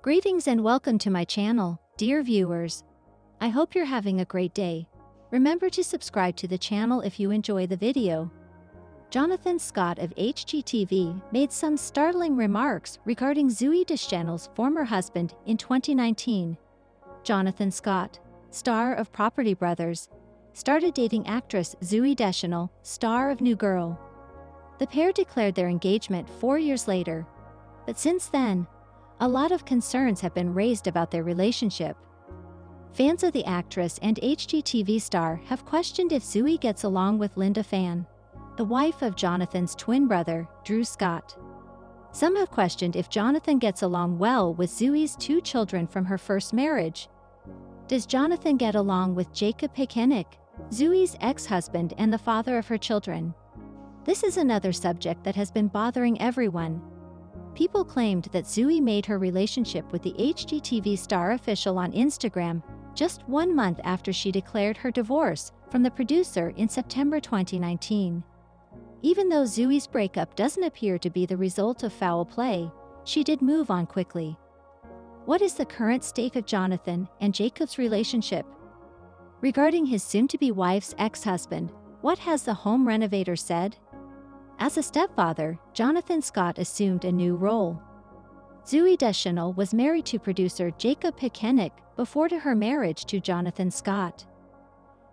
Greetings and welcome to my channel, dear viewers. I hope you're having a great day. Remember to subscribe to the channel if you enjoy the video. Jonathan Scott of HGTV made some startling remarks regarding Zooey Deschanel's former husband in 2019. Jonathan Scott, star of Property Brothers, started dating actress Zooey Deschanel, star of New Girl. The pair declared their engagement 4 years later, but since then, a lot of concerns have been raised about their relationship. Fans of the actress and HGTV star have questioned if Zooey gets along with Linda Fan, the wife of Jonathan's twin brother, Drew Scott. Some have questioned if Jonathan gets along well with Zooey's 2 children from her first marriage. Does Jonathan get along with Jacob Picenic, Zooey's ex-husband and the father of her children? This is another subject that has been bothering everyone. People claimed that Zooey made her relationship with the HGTV star official on Instagram just 1 month after she declared her divorce from the producer in September 2019. Even though Zooey's breakup doesn't appear to be the result of foul play, she did move on quickly. What is the current state of Jonathan and Jacob's relationship? Regarding his soon-to-be wife's ex-husband, what has the home renovator said? As a stepfather, Jonathan Scott assumed a new role. Zooey Deschanel was married to producer Jacob Picenic before her marriage to Jonathan Scott.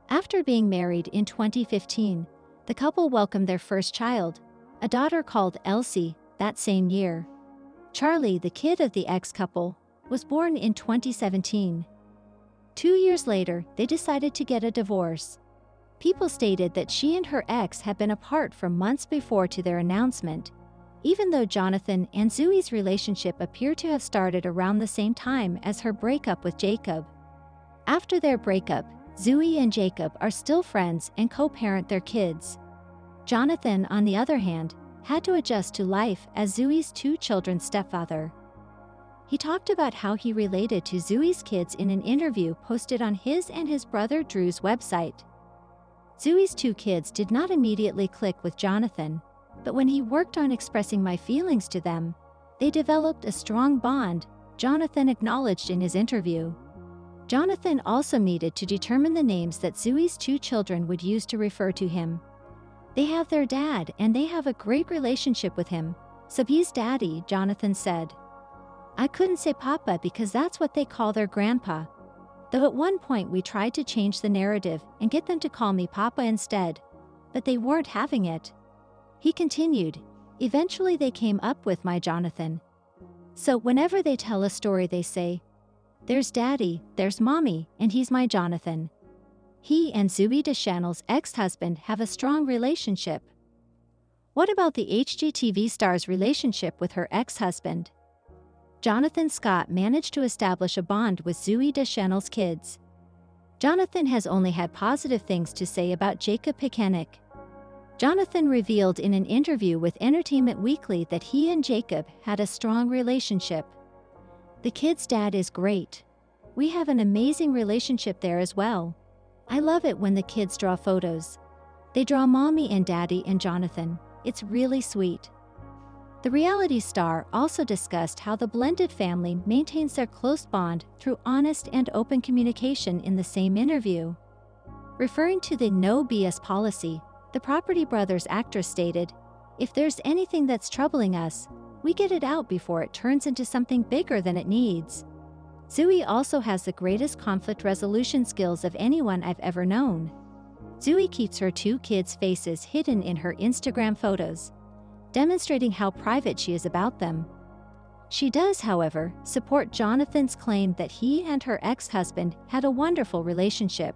After being married in 2015, the couple welcomed their first child, a daughter called Elsie, that same year. Charlie, the kid of the ex-couple, was born in 2017. 2 years later, they decided to get a divorce. People stated that she and her ex had been apart for months before to their announcement, even though Jonathan and Zooey's relationship appeared to have started around the same time as her breakup with Jacob. After their breakup, Zooey and Jacob are still friends and co-parent their kids. Jonathan, on the other hand, had to adjust to life as Zooey's 2 children's stepfather. He talked about how he related to Zooey's kids in an interview posted on his and his brother Drew's website. Zooey's 2 kids did not immediately click with Jonathan, but when he worked on expressing my feelings to them, they developed a strong bond, Jonathan acknowledged in his interview. Jonathan also needed to determine the names that Zooey's 2 children would use to refer to him. They have their dad and they have a great relationship with him, so he's daddy, Jonathan said. I couldn't say Papa because that's what they call their grandpa. Though at one point we tried to change the narrative and get them to call me Papa instead, but they weren't having it. He continued, eventually they came up with my Jonathan. So whenever they tell a story they say, there's Daddy, there's Mommy, and he's my Jonathan. He and Zooey Deschanel's ex-husband have a strong relationship. What about the HGTV star's relationship with her ex-husband? Jonathan Scott managed to establish a bond with Zooey Deschanel's kids. Jonathan has only had positive things to say about Jacob Picenic. Jonathan revealed in an interview with Entertainment Weekly that he and Jacob had a strong relationship. The kids' dad is great. We have an amazing relationship there as well. I love it when the kids draw photos. They draw Mommy and Daddy and Jonathan. It's really sweet. The reality star also discussed how the blended family maintains their close bond through honest and open communication in the same interview. Referring to the no BS policy, the Property Brothers actress stated, "If there's anything that's troubling us, we get it out before it turns into something bigger than it needs." Zooey also has the greatest conflict resolution skills of anyone I've ever known. Zooey keeps her 2 kids' faces hidden in her Instagram photos, demonstrating how private she is about them. She does, however, support Jonathan's claim that he and her ex-husband had a wonderful relationship.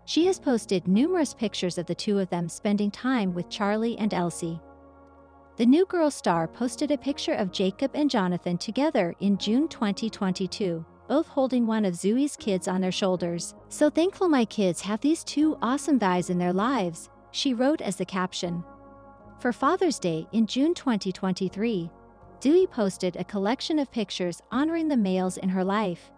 She has posted numerous pictures of the 2 of them spending time with Charlie and Elsie. The New Girl star posted a picture of Jacob and Jonathan together in June 2022, both holding one of Zooey's kids on their shoulders. "So thankful my kids have these 2 awesome guys in their lives," she wrote as the caption. For Father's Day in June 2023, Zooey posted a collection of pictures honoring the males in her life.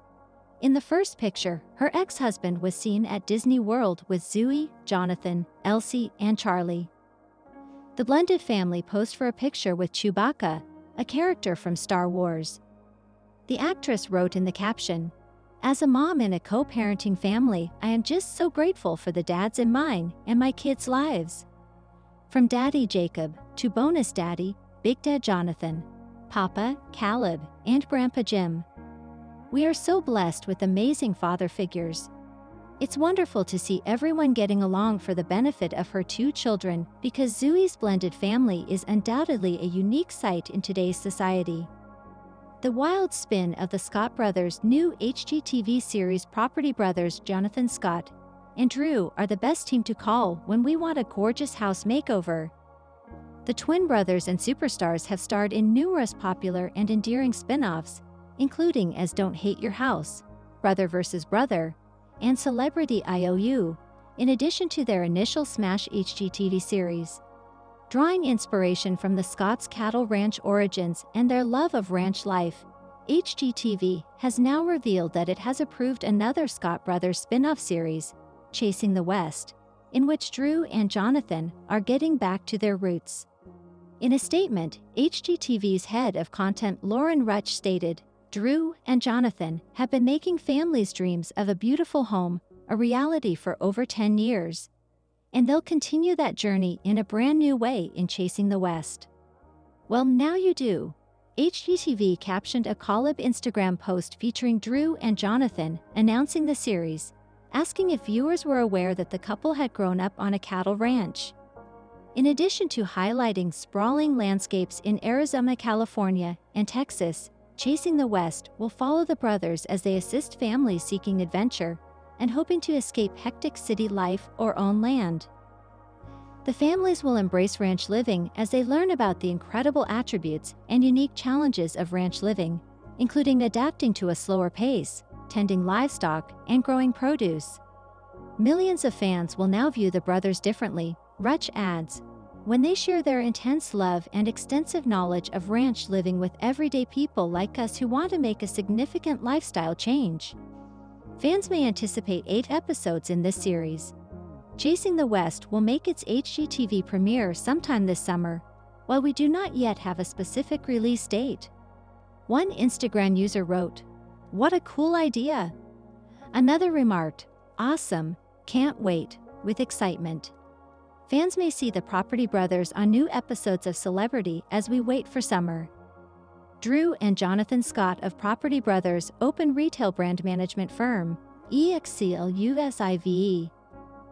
In the first picture, her ex-husband was seen at Disney World with Zooey, Jonathan, Elsie, and Charlie. The blended family posed for a picture with Chewbacca, a character from Star Wars. The actress wrote in the caption, "As a mom in a co-parenting family, I am just so grateful for the dads in mine and my kids' lives. From Daddy Jacob to bonus daddy, Big Dad Jonathan, Papa, Caleb, and Grandpa Jim. We are so blessed with amazing father figures. It's wonderful to see everyone getting along for the benefit of her 2 children because Zooey's blended family is undoubtedly a unique sight in today's society." The wild spin of the Scott brothers' new HGTV series Property Brothers. Jonathan Scott and Drew are the best team to call when we want a gorgeous house makeover. The twin brothers and superstars have starred in numerous popular and endearing spin-offs, including as Don't Hate Your House, Brother vs. Brother, and Celebrity IOU, in addition to their initial smash HGTV series. Drawing inspiration from the Scotts' cattle ranch origins and their love of ranch life, HGTV has now revealed that it has approved another Scott Brothers spin-off series, Chasing the West, in which Drew and Jonathan are getting back to their roots. In a statement, HGTV's head of content Lauren Rutch stated, "Drew and Jonathan have been making families' dreams of a beautiful home a reality for over 10 years. And they'll continue that journey in a brand new way in Chasing the West." Well, now you do. HGTV captioned a collab Instagram post featuring Drew and Jonathan announcing the series, asking if viewers were aware that the couple had grown up on a cattle ranch. In addition to highlighting sprawling landscapes in Arizona, California, and Texas, Chasing the West will follow the brothers as they assist families seeking adventure and hoping to escape hectic city life or own land. The families will embrace ranch living as they learn about the incredible attributes and unique challenges of ranch living, including adapting to a slower pace, tending livestock, and growing produce. Millions of fans will now view the brothers differently, Rutch adds, when they share their intense love and extensive knowledge of ranch living with everyday people like us who want to make a significant lifestyle change. Fans may anticipate 8 episodes in this series. Chasing the West will make its HGTV premiere sometime this summer, while we do not yet have a specific release date. One Instagram user wrote, "What a cool idea." Another remarked, "Awesome, can't wait," with excitement. Fans may see the Property Brothers on new episodes of Celebrity as we wait for summer. Drew and Jonathan Scott of Property Brothers open retail brand management firm, EXCLUSIVE.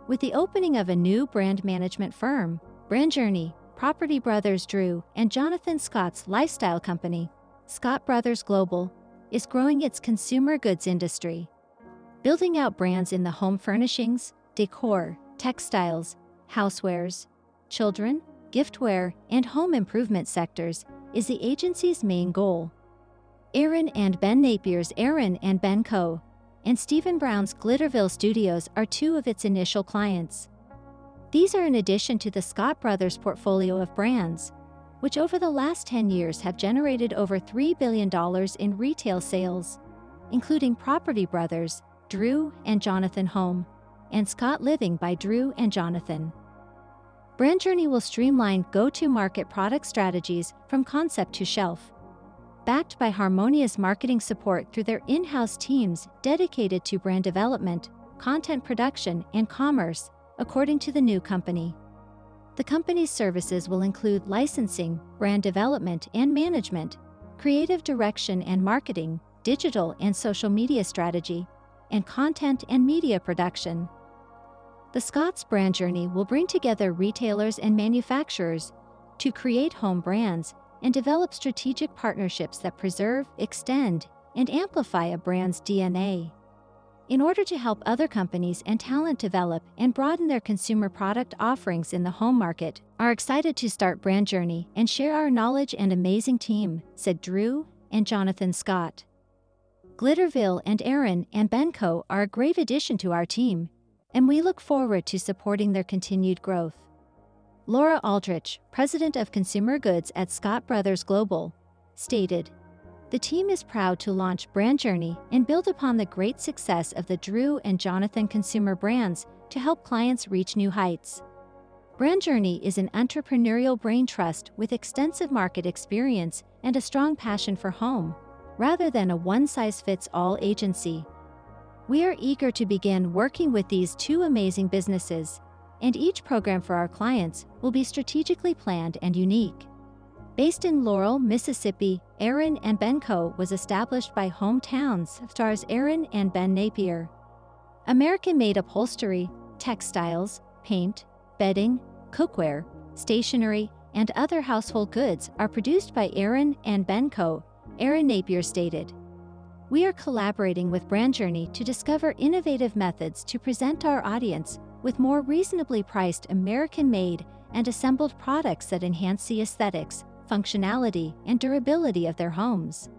With the opening of a new brand management firm, Brand Journey, Property Brothers Drew and Jonathan Scott's lifestyle company, Scott Brothers Global, is growing its consumer goods industry. Building out brands in the home furnishings, decor, textiles, housewares, children, giftware, and home improvement sectors is the agency's main goal. Aaron and Ben Napier's Aaron and Ben Co. and Stephen Brown's Glitterville Studios are 2 of its initial clients. These are in addition to the Scott Brothers portfolio of brands, which over the last 10 years have generated over $3 billion in retail sales, including Property Brothers, Drew and Jonathan Home, and Scott Living by Drew and Jonathan. Brand Journey will streamline go-to-market product strategies from concept to shelf, backed by harmonious marketing support through their in-house teams dedicated to brand development, content production, and commerce, according to the new company. The company's services will include licensing, brand development and management, creative direction and marketing, digital and social media strategy, and content and media production. The Scotts Brand Journey will bring together retailers and manufacturers to create home brands and develop strategic partnerships that preserve, extend, and amplify a brand's DNA. In order to help other companies and talent develop and broaden their consumer product offerings in the home market, are excited to start Brand Journey and share our knowledge and amazing team, said Drew and Jonathan Scott. Glitterville and Aaron and Ben Co. are a great addition to our team, and we look forward to supporting their continued growth. Laura Aldrich, president of consumer goods at Scott Brothers Global, stated, "The team is proud to launch Brand Journey and build upon the great success of the Drew and Jonathan consumer brands to help clients reach new heights." Brand Journey is an entrepreneurial brain trust with extensive market experience and a strong passion for home, rather than a one-size-fits-all agency. We are eager to begin working with these two amazing businesses, and each program for our clients will be strategically planned and unique. Based in Laurel, Mississippi, Aaron and Ben Co. was established by hometowns stars Aaron and Ben Napier. American-made upholstery, textiles, paint, bedding, cookware, stationery, and other household goods are produced by Aaron and Ben Co., Aaron Napier stated. We are collaborating with Brand Journey to discover innovative methods to present our audience with more reasonably priced American-made and assembled products that enhance the aesthetics, functionality, and durability of their homes.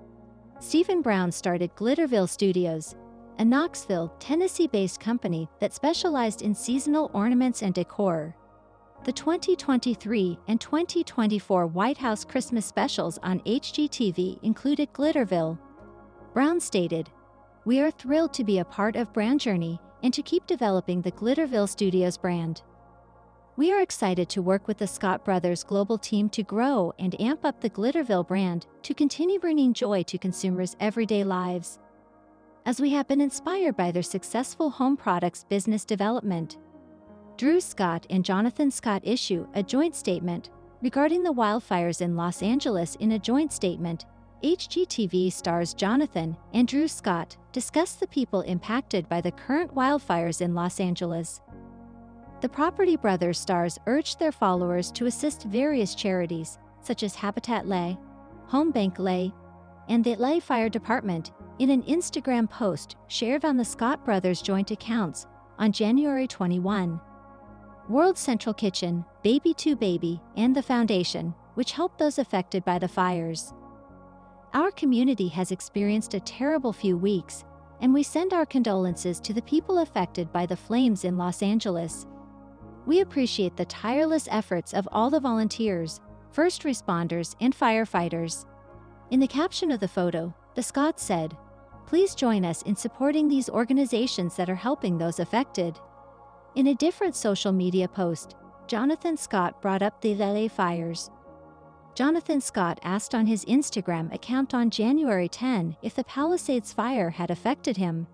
Stephen Brown started Glitterville Studios, a Knoxville, Tennessee-based company that specialized in seasonal ornaments and decor. The 2023 and 2024 White House Christmas specials on HGTV included Glitterville. Brown stated, "We are thrilled to be a part of Brand Journey and to keep developing the Glitterville Studios brand. We are excited to work with the Scott Brothers global team to grow and amp up the Glitterville brand to continue bringing joy to consumers' everyday lives, as we have been inspired by their successful home products business development." Drew Scott and Jonathan Scott issue a joint statement regarding the wildfires in Los Angeles. In a joint statement, HGTV stars Jonathan and Drew Scott discuss the people impacted by the current wildfires in Los Angeles. The Property Brothers stars urged their followers to assist various charities, such as Habitat LA, Home Bank LA, and the LA Fire Department, in an Instagram post shared on the Scott Brothers joint accounts on January 21. World Central Kitchen, Baby2Baby, and the Foundation, which helped those affected by the fires. Our community has experienced a terrible few weeks, and we send our condolences to the people affected by the flames in Los Angeles. We appreciate the tireless efforts of all the volunteers, first responders, and firefighters. In the caption of the photo, the Scotts said, "Please join us in supporting these organizations that are helping those affected." In a different social media post, Jonathan Scott brought up the LA fires. Jonathan Scott asked on his Instagram account on January 10 if the Palisades fire had affected him.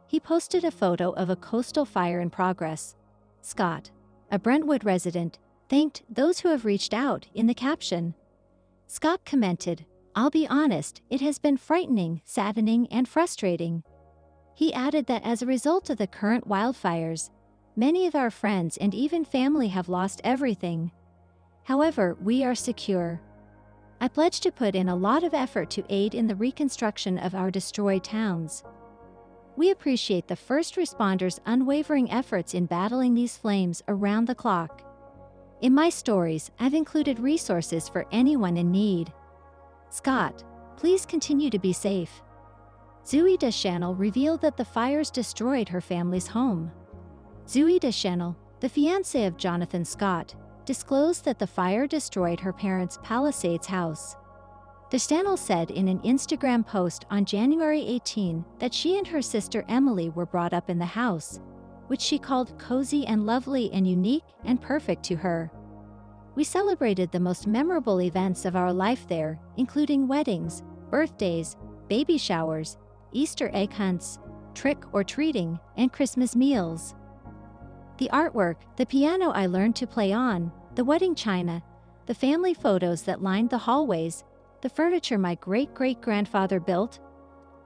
He posted a photo of a coastal fire in progress. Scott, a Brentwood resident, thanked those who have reached out in the caption. Scott commented, "I'll be honest, it has been frightening, saddening, and frustrating." He added that as a result of the current wildfires, many of our friends and even family have lost everything. However, we are secure. I pledge to put in a lot of effort to aid in the reconstruction of our destroyed towns. We appreciate the first responders' unwavering efforts in battling these flames around the clock. In my stories, I've included resources for anyone in need. Scott, please continue to be safe. Zooey Deschanel revealed that the fires destroyed her family's home. Zooey Deschanel, the fiancée of Jonathan Scott, disclosed that the fire destroyed her parents' Palisades house. Deschanel said in an Instagram post on January 18 that she and her sister Emily were brought up in the house, which she called cozy and lovely and unique and perfect to her. We celebrated the most memorable events of our life there, including weddings, birthdays, baby showers, Easter egg hunts, trick-or-treating, and Christmas meals. The artwork, the piano I learned to play on, the wedding china, the family photos that lined the hallways, the furniture my great-great-grandfather built,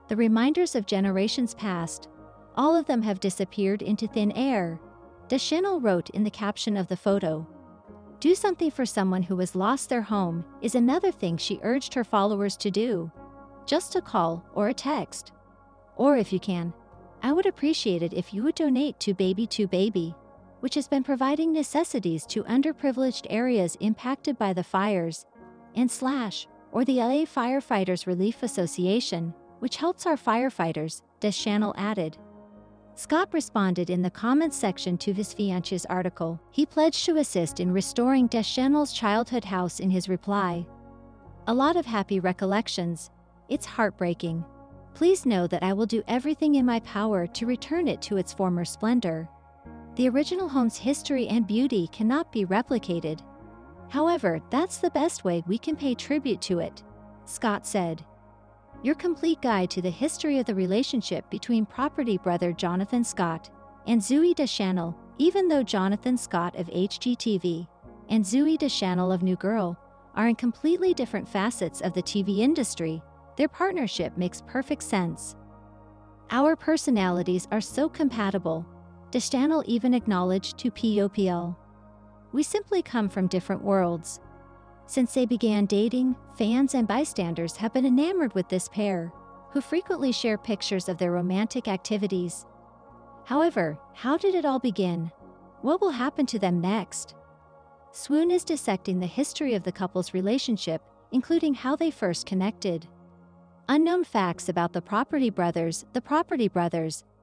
the reminders of generations past, all of them have disappeared into thin air, Deschanel wrote in the caption of the photo. Do something for someone who has lost their home is another thing she urged her followers to do. Just a call or a text. Or if you can, I would appreciate it if you would donate to Baby2Baby, which has been providing necessities to underprivileged areas impacted by the fires, and or the LA Firefighters Relief Association, which helps our firefighters, Deschanel added. Scott responded in the comments section to his fiancée's article. He pledged to assist in restoring Deschanel's childhood house in his reply. A lot of happy recollections. It's heartbreaking. Please know that I will do everything in my power to return it to its former splendor. The original home's history and beauty cannot be replicated. However, that's the best way we can pay tribute to it, Scott said. your complete guide to the history of the relationship between property brother Jonathan Scott and Zooey Deschanel. Even though Jonathan Scott of HGTV and Zooey Deschanel of New Girl are in completely different facets of the TV industry, their partnership makes perfect sense. Our personalities are so compatible, Deschanel even acknowledged to POPL. We simply come from different worlds. Since they began dating, fans and bystanders have been enamored with this pair, who frequently share pictures of their romantic activities. However, how did it all begin? What will happen to them next? Swoon is dissecting the history of the couple's relationship, including how they first connected. Unknown facts about the property brothers,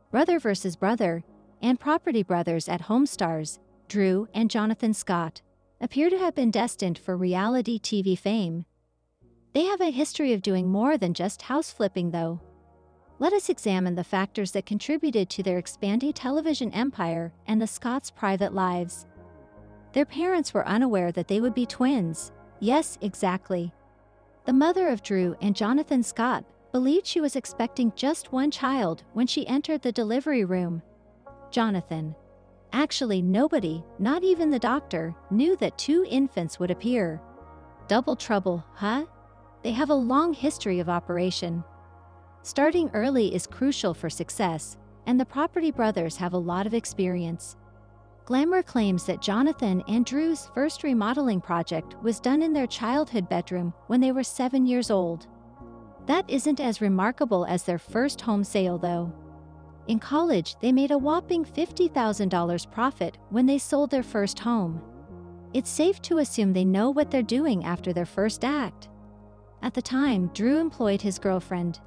brother versus brother, and property brothers at home stars, Drew and Jonathan Scott, appear to have been destined for reality TV fame. They have a history of doing more than just house flipping, though. Let us examine the factors that contributed to their expanding television empire and the Scotts' private lives. Their parents were unaware that they would be twins. Yes, exactly. The mother of Drew and Jonathan Scott believed she was expecting just one child when she entered the delivery room. Jonathan. Actually, nobody, not even the doctor, knew that two infants would appear. Double trouble, huh? They have a long history of operation. Starting early is crucial for success, and the property brothers have a lot of experience. Glamour claims that Jonathan and Drew's first remodeling project was done in their childhood bedroom when they were 7 years old. That isn't as remarkable as their first home sale, though. In college, they made a whopping $50,000 profit when they sold their first home. It's safe to assume they know what they're doing after their first act. At the time, Drew employed his girlfriend.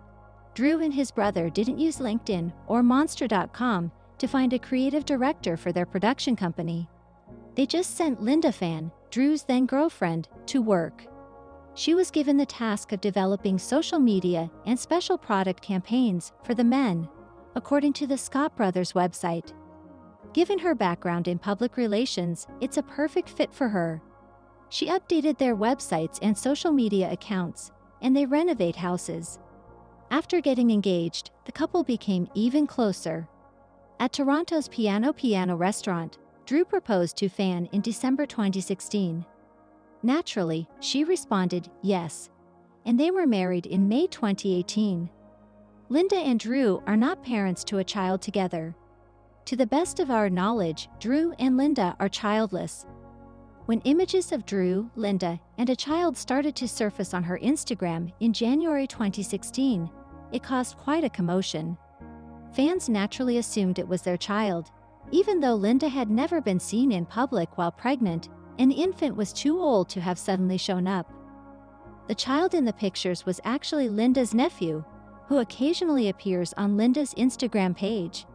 Drew and his brother didn't use LinkedIn or Monster.com to find a creative director for their production company. They just sent Linda Fan, Drew's then-girlfriend, to work. She was given the task of developing social media and special product campaigns for the men, according to the Scott brothers website. Given her background in public relations, it's a perfect fit for her. She updated their websites and social media accounts, and they renovate houses. After getting engaged, the couple became even closer. At Toronto's Piano restaurant, Drew proposed to Fan in December 2016. Naturally, she responded yes, and they were married in May 2018. Linda and Drew are not parents to a child together. To the best of our knowledge, Drew and Linda are childless. When images of Drew, Linda, and a child started to surface on her Instagram in January 2016, it caused quite a commotion. Fans naturally assumed it was their child, even though Linda had never been seen in public while pregnant, and the infant was too old to have suddenly shown up. The child in the pictures was actually Linda's nephew, who occasionally appears on Linda's Instagram page.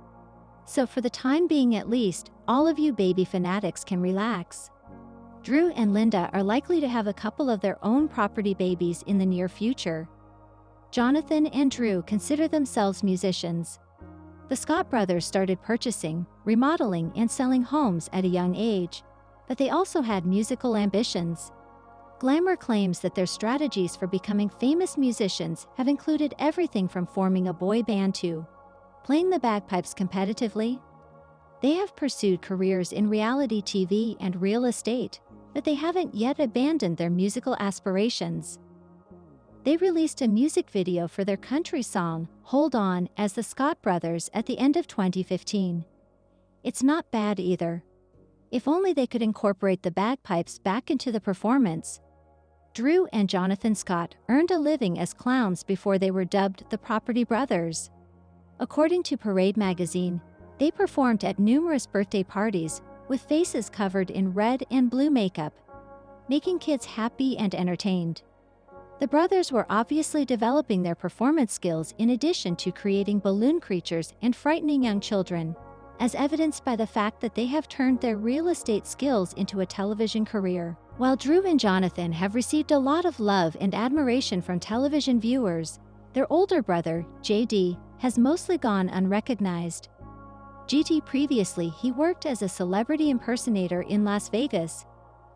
So for the time being at least, all of you baby fanatics can relax. Drew and Linda are likely to have a couple of their own property babies in the near future. Jonathan and Drew consider themselves musicians. The Scott brothers started purchasing, remodeling, and selling homes at a young age, but they also had musical ambitions. Glamour claims that their strategies for becoming famous musicians have included everything from forming a boy band to playing the bagpipes competitively. They have pursued careers in reality TV and real estate, but they haven't yet abandoned their musical aspirations. They released a music video for their country song, Hold On, as the Scott brothers at the end of 2015. It's not bad either. If only they could incorporate the bagpipes back into the performance. Drew and Jonathan Scott earned a living as clowns before they were dubbed the Property Brothers. According to Parade magazine, they performed at numerous birthday parties with faces covered in red and blue makeup, making kids happy and entertained. The brothers were obviously developing their performance skills in addition to creating balloon creatures and frightening young children, as evidenced by the fact that they have turned their real estate skills into a television career. While Drew and Jonathan have received a lot of love and admiration from television viewers, their older brother, JD, has mostly gone unrecognized. GT previously he worked as a celebrity impersonator in Las Vegas.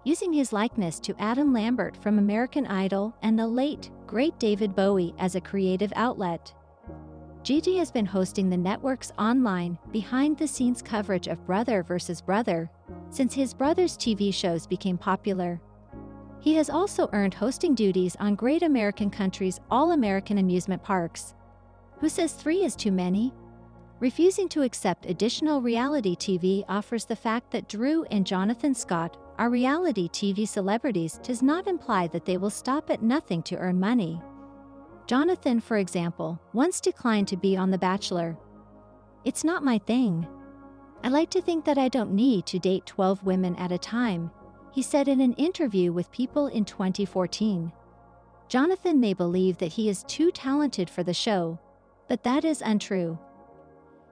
using his likeness to Adam Lambert from American Idol and the late, great David Bowie as a creative outlet. Bige has been hosting the network's online, behind-the-scenes coverage of Brother vs. Brother since his brother's TV shows became popular. He has also earned hosting duties on Great American Country's All-American Amusement Parks. Who says 3 is too many? Refusing to accept additional reality TV offers. The fact that Drew and Jonathan Scott are reality TV celebrities does not imply that they will stop at nothing to earn money. Jonathan, for example, once declined to be on The Bachelor. "It's not my thing. I like to think that I don't need to date 12 women at a time," he said in an interview with People in 2014. Jonathan may believe that he is too talented for the show, but that is untrue.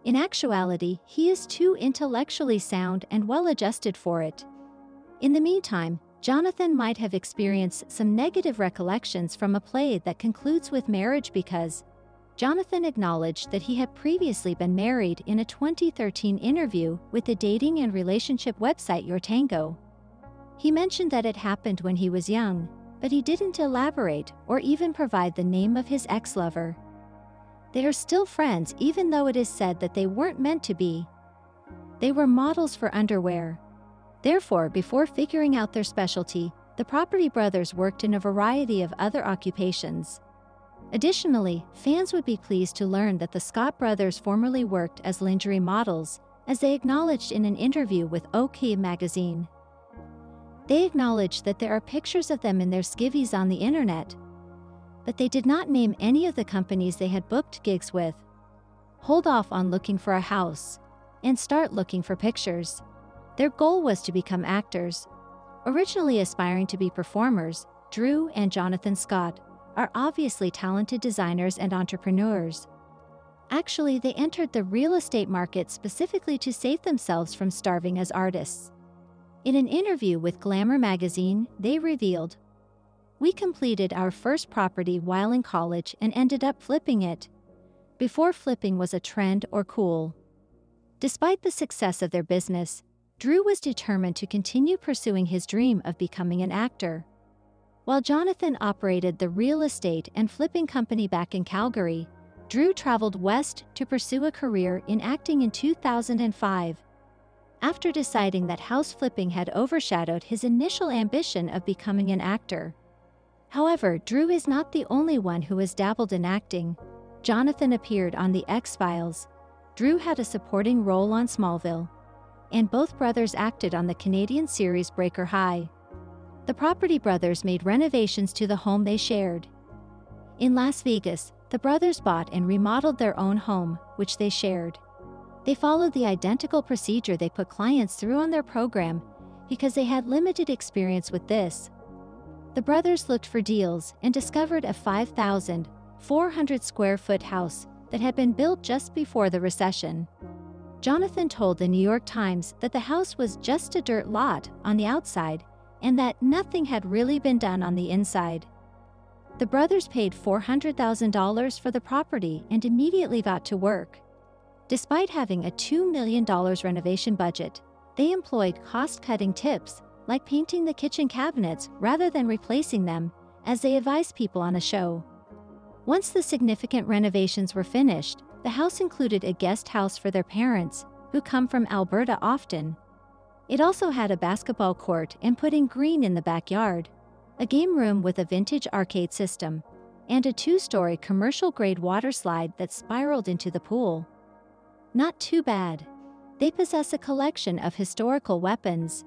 In actuality, he is too intellectually sound and well-adjusted for it. In the meantime, Jonathan might have experienced some negative recollections from a play that concludes with marriage because Jonathan acknowledged that he had previously been married in a 2013 interview with the dating and relationship website Your Tango. He mentioned that it happened when he was young, but he didn't elaborate or even provide the name of his ex-lover. They are still friends even though it is said that they weren't meant to be. They were models for underwear. Therefore, before figuring out their specialty, the Property brothers worked in a variety of other occupations. Additionally, fans would be pleased to learn that the Scott brothers formerly worked as lingerie models, as they acknowledged in an interview with OK magazine. They acknowledged that there are pictures of them in their skivvies on the internet, but they did not name any of the companies they had booked gigs with. Hold off on looking for a house and start looking for pictures. Their goal was to become actors. Originally aspiring to be performers, Drew and Jonathan Scott are obviously talented designers and entrepreneurs. Actually, they entered the real estate market specifically to save themselves from starving as artists. In an interview with Glamour magazine, they revealed, "We completed our first property while in college and ended up flipping it. Before flipping was a trend or cool." Despite the success of their business, Drew was determined to continue pursuing his dream of becoming an actor. While Jonathan operated the real estate and flipping company back in Calgary, Drew traveled west to pursue a career in acting in 2005. After deciding that house flipping had overshadowed his initial ambition of becoming an actor. However, Drew is not the only one who has dabbled in acting. Jonathan appeared on The X-Files. Drew had a supporting role on Smallville. And both brothers acted on the Canadian series Breaker High. The Property brothers made renovations to the home they shared. In Las Vegas, the brothers bought and remodeled their own home, which they shared. They followed the identical procedure they put clients through on their program because they had limited experience with this. The brothers looked for deals and discovered a 5,400 square foot house that had been built just before the recession. Jonathan told the New York Times that the house was just a dirt lot on the outside and that nothing had really been done on the inside. The brothers paid $400,000 for the property and immediately got to work. Despite having a $2 million renovation budget, they employed cost-cutting tips like painting the kitchen cabinets rather than replacing them, as they advised people on a show. Once the significant renovations were finished, the house included a guest house for their parents, who come from Alberta often. It also had a basketball court and putting green in the backyard, a game room with a vintage arcade system, and a 2-story commercial-grade water slide that spiraled into the pool. Not too bad. They possess a collection of historical weapons.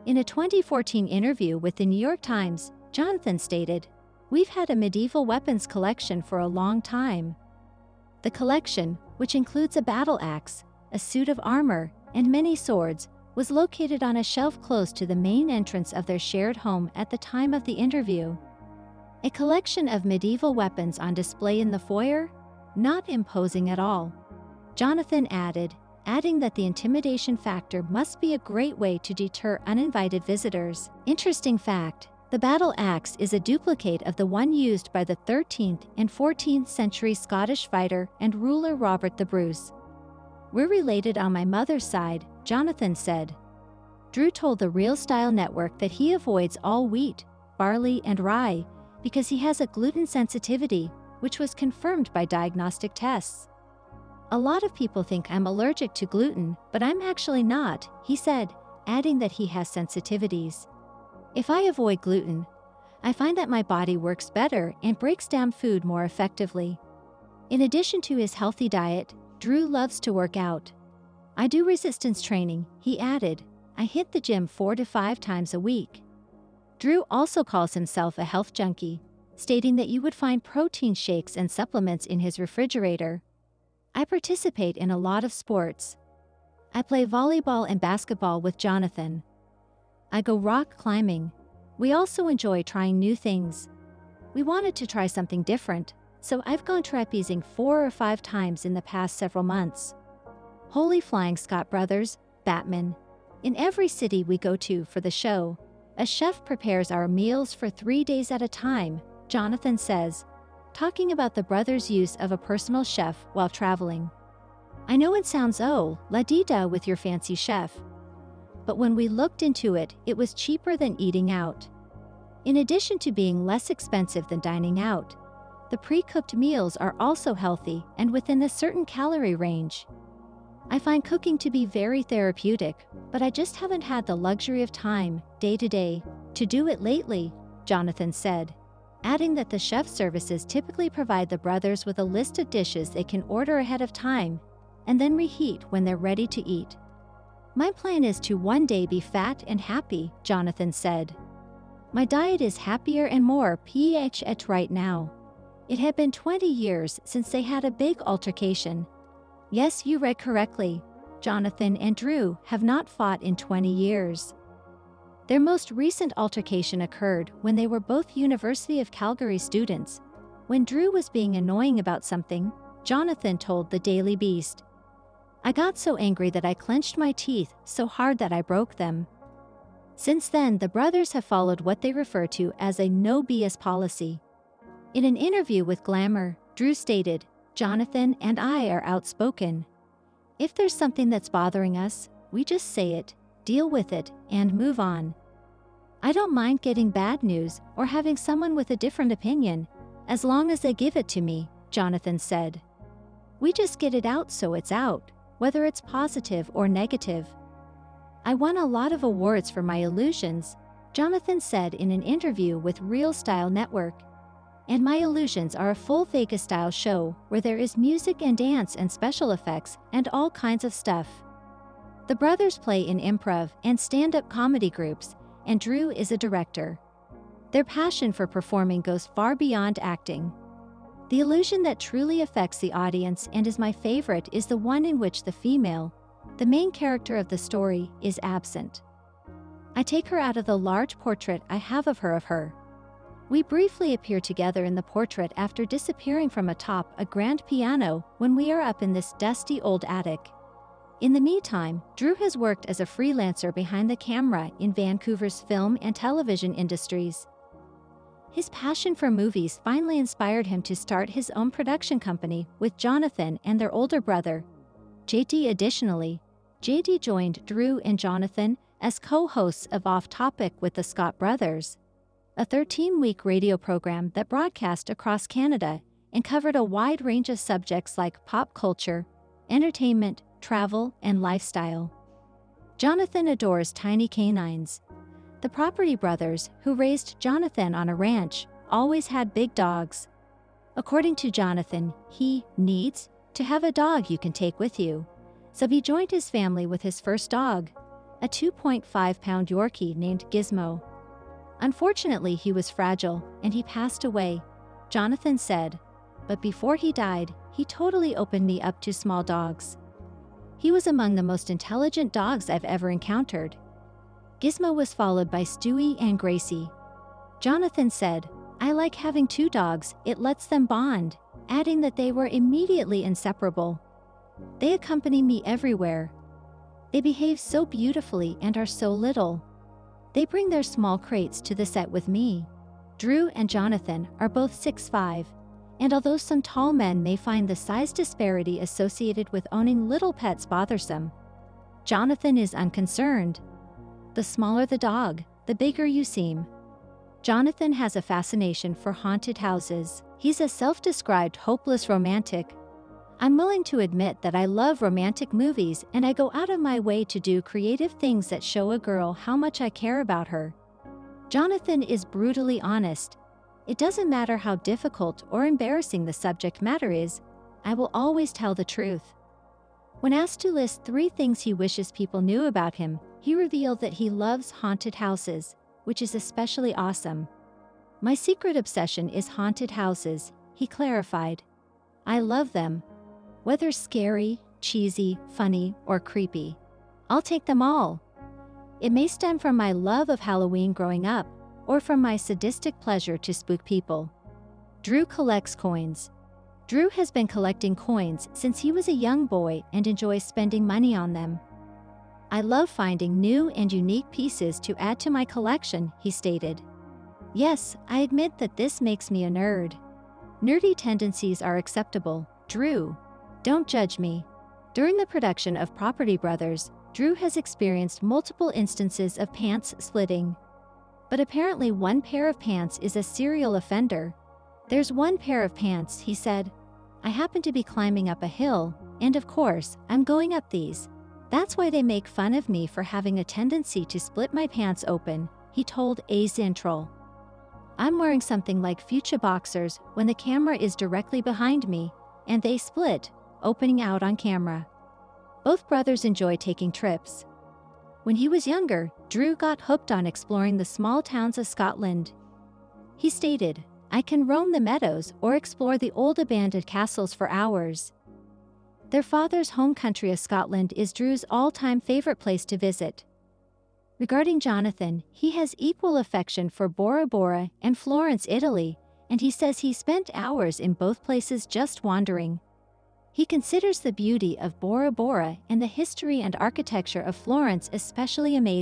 In a 2014 interview with the New York Times, Jonathan stated, "We've had a medieval weapons collection for a long time." The collection, which includes a battle axe, a suit of armor, and many swords, was located on a shelf close to the main entrance of their shared home at the time of the interview. A collection of medieval weapons on display in the foyer? Not imposing at all. Jonathan adding that the intimidation factor must be a great way to deter uninvited visitors. Interesting fact. The battle axe is a duplicate of the one used by the 13th and 14th century Scottish fighter and ruler Robert the Bruce. "We're related on my mother's side," Jonathan said. Drew told the Real Style Network that he avoids all wheat, barley, and rye because he has a gluten sensitivity, which was confirmed by diagnostic tests. "A lot of people think I'm allergic to gluten, but I'm actually not," he said, adding that he has sensitivities. "If I avoid gluten, I find that my body works better and breaks down food more effectively." In addition to his healthy diet, Drew loves to work out. "I do resistance training," he added. "I hit the gym 4 to 5 times a week." Drew also calls himself a health junkie, stating that you would find protein shakes and supplements in his refrigerator. "I participate in a lot of sports. I play volleyball and basketball with Jonathan. I go rock climbing. We also enjoy trying new things. We wanted to try something different, so I've gone trapezing 4 or 5 times in the past several months." Holy flying Scott Brothers, Batman. In every city we go to for the show, a chef prepares our meals for 3 days at a time, Jonathan says, talking about the brothers' use of a personal chef while traveling. "I know it sounds la-di-da with your fancy chef. But when we looked into it, it was cheaper than eating out. In addition to being less expensive than dining out, the pre-cooked meals are also healthy and within a certain calorie range. I find cooking to be very therapeutic, but I just haven't had the luxury of time, day to day, to do it lately," Jonathan said, adding that the chef services typically provide the brothers with a list of dishes they can order ahead of time and then reheat when they're ready to eat. "My plan is to one day be fat and happy," Jonathan said. "My diet is happier and more ph right now." It had been 20 years since they had a big altercation. Yes, you read correctly. Jonathan and Drew have not fought in 20 years. Their most recent altercation occurred when they were both University of Calgary students. When Drew was being annoying about something, Jonathan told the Daily Beast, "I got so angry that I clenched my teeth so hard that I broke them." Since then, the brothers have followed what they refer to as a no BS policy. In an interview with Glamour, Drew stated, "Jonathan and I are outspoken. If there's something that's bothering us, we just say it, deal with it, and move on. I don't mind getting bad news or having someone with a different opinion, as long as they give it to me," Jonathan said. "We just get it out so it's out, whether it's positive or negative. I won a lot of awards for my illusions," Jonathan said in an interview with Real Style Network. "And my illusions are a full Vegas-style show where there is music and dance and special effects and all kinds of stuff." The brothers play in improv and stand-up comedy groups, and Drew is a director. Their passion for performing goes far beyond acting. "The illusion that truly affects the audience and is my favorite is the one in which the female, the main character of the story, is absent. I take her out of the large portrait I have of her. We briefly appear together in the portrait after disappearing from atop a grand piano when we are up in this dusty old attic. In the meantime, Drew has worked as a freelancer behind the camera in Vancouver's film and television industries. His passion for movies finally inspired him to start his own production company with Jonathan and their older brother, JD. Additionally, JD joined Drew and Jonathan as co-hosts of Off Topic with the Scott Brothers, a 13-week radio program that broadcast across Canada and covered a wide range of subjects like pop culture, entertainment, travel, and lifestyle. Jonathan adores tiny canines. The Property brothers, who raised Jonathan on a ranch, always had big dogs. According to Jonathan, he needs to have a dog you can take with you. So he joined his family with his first dog, a 2.5-pound Yorkie named Gizmo. Unfortunately, he was fragile, and he passed away, Jonathan said. But before he died, he totally opened me up to small dogs. He was among the most intelligent dogs I've ever encountered. Gizmo was followed by Stewie and Gracie. Jonathan said, "I like having 2 dogs, it lets them bond," adding that they were immediately inseparable. "They accompany me everywhere. They behave so beautifully and are so little. They bring their small crates to the set with me." Drew and Jonathan are both 6'5", and although some tall men may find the size disparity associated with owning little pets bothersome, Jonathan is unconcerned. The smaller the dog, the bigger you seem. Jonathan has a fascination for haunted houses. He's a self-described hopeless romantic. I'm willing to admit that I love romantic movies and I go out of my way to do creative things that show a girl how much I care about her. Jonathan is brutally honest. It doesn't matter how difficult or embarrassing the subject matter is, I will always tell the truth. When asked to list 3 things he wishes people knew about him, he revealed that he loves haunted houses, which is especially awesome. My secret obsession is haunted houses, he clarified. I love them. Whether scary, cheesy, funny, or creepy. I'll take them all. It may stem from my love of Halloween growing up, or from my sadistic pleasure to spook people. Drew collects coins. Drew has been collecting coins since he was a young boy and enjoys spending money on them. I love finding new and unique pieces to add to my collection, he stated. Yes, I admit that this makes me a nerd. Nerdy tendencies are acceptable, Drew. Don't judge me. During the production of Property Brothers, Drew has experienced multiple instances of pants splitting. But apparently one pair of pants is a serial offender. There's one pair of pants, he said. I happen to be climbing up a hill, and of course, I'm going up these. That's why they make fun of me for having a tendency to split my pants open, he told A Central. I'm wearing something like fuchsia boxers when the camera is directly behind me, and they split, opening out on camera. Both brothers enjoy taking trips. When he was younger, Drew got hooked on exploring the small towns of Scotland. He stated, I can roam the meadows or explore the old abandoned castles for hours. Their father's home country of Scotland is Drew's all-time favorite place to visit. Regarding Jonathan, he has equal affection for Bora Bora and Florence, Italy, and he says he spent hours in both places just wandering. He considers the beauty of Bora Bora and the history and architecture of Florence especially amazing.